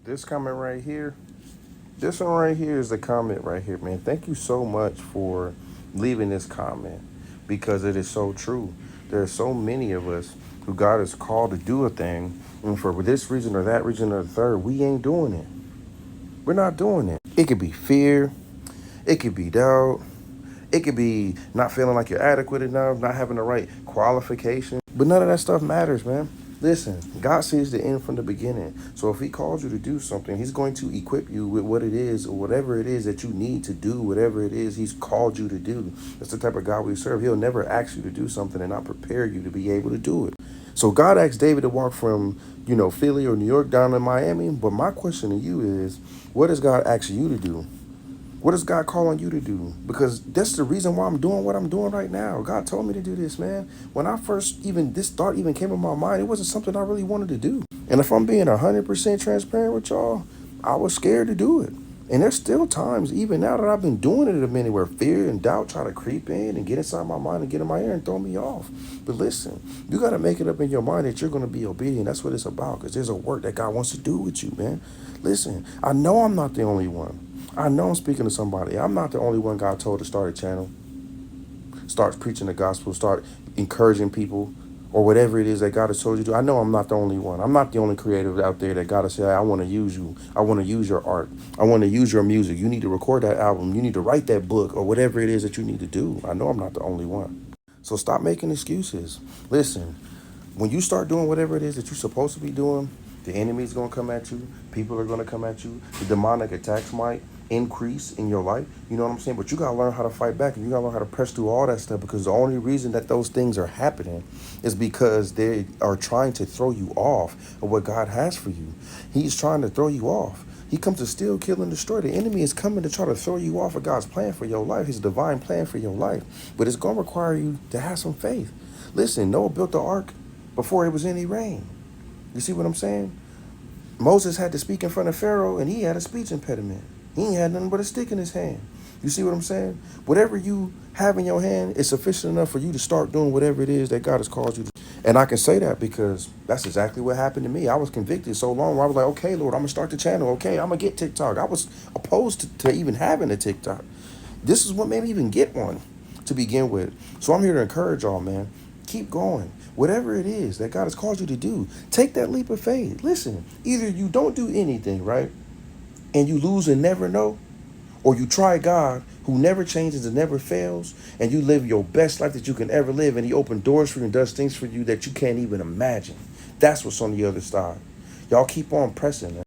This comment right here, this one right here is the comment right here, man. Thank you so much for leaving this comment because it is so true. There are so many of us who God has called to do a thing, and for this reason or that reason or the third, we ain't doing it. We're not doing it. It could be fear, it could be doubt, it could be not feeling like you're adequate enough, not having the right qualification. But none of that stuff matters, man. Listen, God sees the end from the beginning. So if he calls you to do something, he's going to equip you with what it is or whatever it is that you need to do, whatever it is he's called you to do. That's the type of God we serve. He'll never ask you to do something and not prepare you to be able to do it. So God asked David to walk from, Philly or New York down to Miami. But my question to you is, what does God ask you to do? What is God calling you to do? Because that's the reason why I'm doing what I'm doing right now. God told me to do this, man. When I first this thought even came in my mind, it wasn't something I really wanted to do. And if I'm being 100% transparent with y'all, I was scared to do it. And there's still times, even now that I've been doing it a minute, where fear and doubt try to creep in and get inside my mind and get in my ear and throw me off. But listen, you got to make it up in your mind that you're going to be obedient. That's what it's about, because there's a work that God wants to do with you, man. Listen, I know I'm not the only one. I know I'm speaking to somebody. I'm not the only one God told to start a channel, start preaching the gospel, start encouraging people, or whatever it is that God has told you to do. I know I'm not the only one. I'm not the only creative out there that God has said, I want to use you. I want to use your art. I want to use your music. You need to record that album. You need to write that book or whatever it is that you need to do. I know I'm not the only one. So stop making excuses. Listen, when you start doing whatever it is that you're supposed to be doing, the enemy's going to come at you. People are going to come at you. The demonic attacks might increase in your life. You know what I'm saying? But you got to learn how to fight back, and you got to learn how to press through all that stuff, because the only reason that those things are happening is because they are trying to throw you off of what God has for you. He's trying to throw you off. He comes to steal, kill, and destroy. The enemy is coming to try to throw you off of God's plan for your life, his divine plan for your life. But it's going to require you to have some faith. Listen, Noah built the ark before it was any rain. You see what I'm saying? Moses had to speak in front of Pharaoh, and he had a speech impediment. He ain't had nothing but a stick in his hand. You see what I'm saying? Whatever you have in your hand is sufficient enough for you to start doing whatever it is that God has called you to. And I can say that because that's exactly what happened to me. I was convicted so long where I was like, okay, Lord, I'm going to start the channel. Okay, I'm going to get TikTok. I was opposed to even having a TikTok. This is what made me even get one to begin with. So I'm here to encourage y'all, man. Keep going. Whatever it is that God has called you to do, take that leap of faith. Listen, either you don't do anything, right? And you lose and never know, or you try God who never changes and never fails, and you live your best life that you can ever live, and he opens doors for you and does things for you that you can't even imagine. That's what's on the other side. Y'all keep on pressing, man.